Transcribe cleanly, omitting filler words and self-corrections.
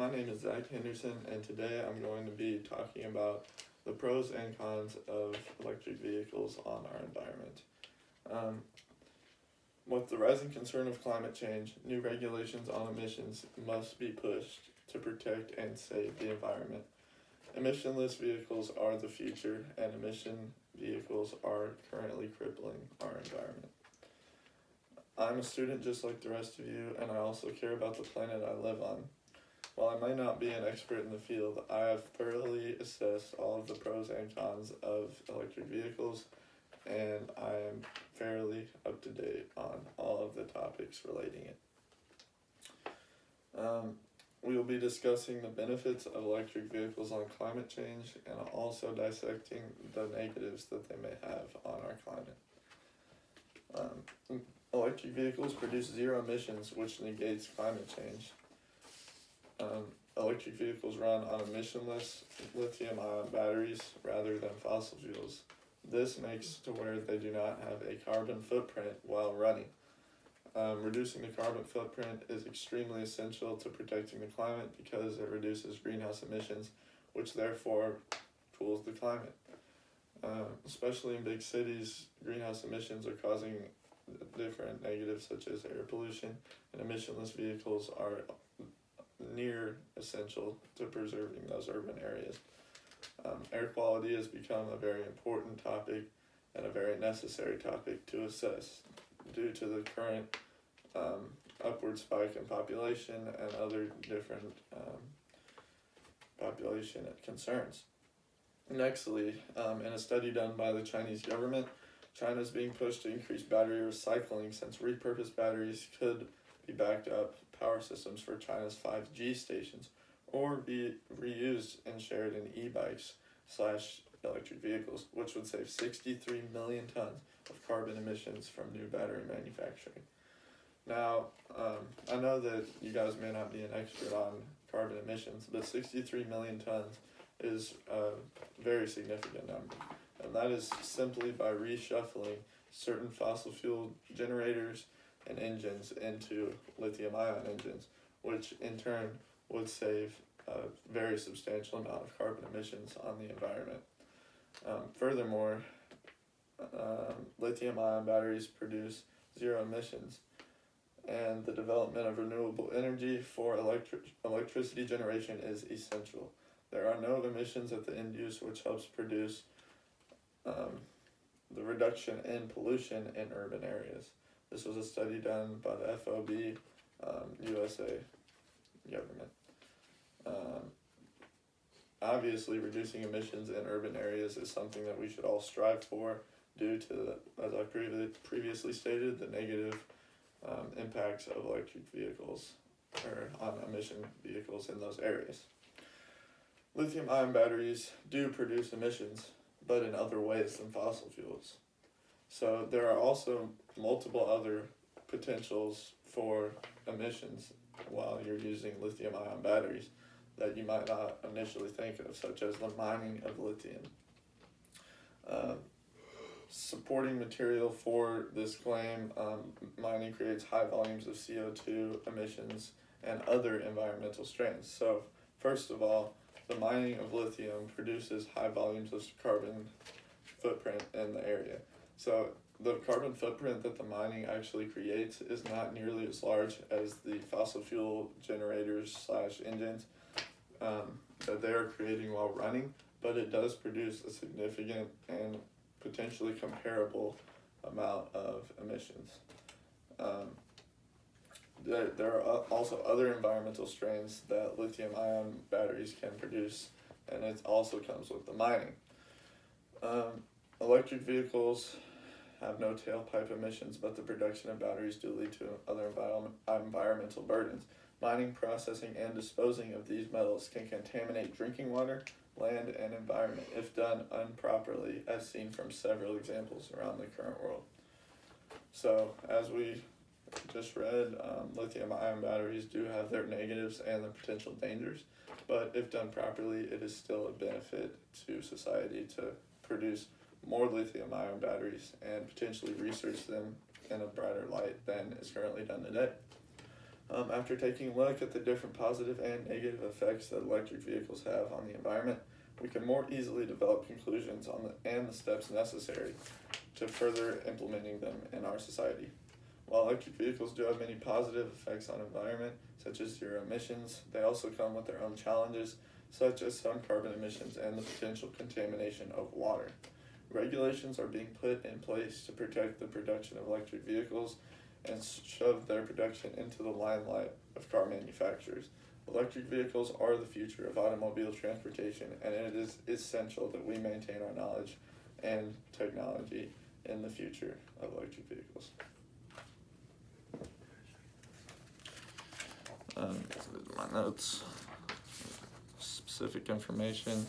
my name is Zach Henderson, and today I'm going to be talking about the pros and cons of electric vehicles on our environment. Um, with the rising concern of climate change, new regulations on emissions must be pushed to protect and save the environment. Emissionless vehicles are the future, and emission vehicles are currently crippling our environment. I'm a student just like the rest of you, and I also care about the planet I live on. While I might not be an expert in the field, I have thoroughly assessed all of the pros and cons of electric vehicles, and I am fairly up to date on all of the topics relating it. We will be discussing the benefits of electric vehicles on climate change and also dissecting the negatives that they may have on our climate. Electric vehicles produce zero emissions, which negates climate change. Electric vehicles run on emissionless lithium-ion batteries rather than fossil fuels. This makes to where they do not have a carbon footprint while running. Reducing the carbon footprint is extremely essential to protecting the climate because it reduces greenhouse emissions, which therefore cools the climate. Especially in big cities, greenhouse emissions are causing different negatives such as air pollution, and emissionless vehicles are near essential to preserving those urban areas. Air quality has become a very important topic and a very necessary topic to assess due to the current upward spike in population and other different population concerns. Nextly, in a study done by the Chinese government, China is being pushed to increase battery recycling since repurposed batteries could be backed up power systems for China's 5G stations or be reused and shared in e-bikes/electric vehicles, which would save 63 million tons of carbon emissions from new battery manufacturing. Now, I know that you guys may not be an expert on carbon emissions, but 63 million tons is a very significant number. And that is simply by reshuffling certain fossil fuel generators and engines into lithium-ion engines, which in turn would save a very substantial amount of carbon emissions on the environment. Furthermore, lithium-ion batteries produce zero emissions, and the development of renewable energy for electricity generation is essential. There are no emissions at the end use, which helps produce the reduction in pollution in urban areas. This was a study done by the FOB USA government. Obviously, reducing emissions in urban areas is something that we should all strive for due to, as I previously stated, the negative impacts of electric vehicles or on emission vehicles in those areas. Lithium-ion batteries do produce emissions, but in other ways than fossil fuels. So there are also multiple other potentials for emissions while you're using lithium-ion batteries that you might not initially think of, such as the mining of lithium. Supporting material for this claim, mining creates high volumes of CO2 emissions and other environmental strains. So first of all, the mining of lithium produces high volumes of carbon footprint in the area. So the carbon footprint that the mining actually creates is not nearly as large as the fossil fuel generators/engines that they are creating while running, but it does produce a significant and potentially comparable amount of emissions. There are also other environmental strains that lithium-ion batteries can produce, and it also comes with the mining. Electric vehicles have no tailpipe emissions, but the production of batteries do lead to other environmental burdens. Mining, processing, and disposing of these metals can contaminate drinking water, land, and environment if done improperly, as seen from several examples around the current world. So, as we just read, lithium-ion batteries do have their negatives and their potential dangers, but if done properly, it is still a benefit to society to produce more lithium-ion batteries and potentially research them in a brighter light than is currently done today. After taking a look at the different positive and negative effects that electric vehicles have on the environment, we can more easily develop conclusions on and the steps necessary to further implementing them in our society. While electric vehicles do have many positive effects on the environment, such as zero emissions, they also come with their own challenges, such as some carbon emissions and the potential contamination of water. Regulations are being put in place to protect the production of electric vehicles and shove their production into the limelight of car manufacturers. Electric vehicles are the future of automobile transportation, and it is essential that we maintain our knowledge and technology in the future of electric vehicles. My notes. Specific information.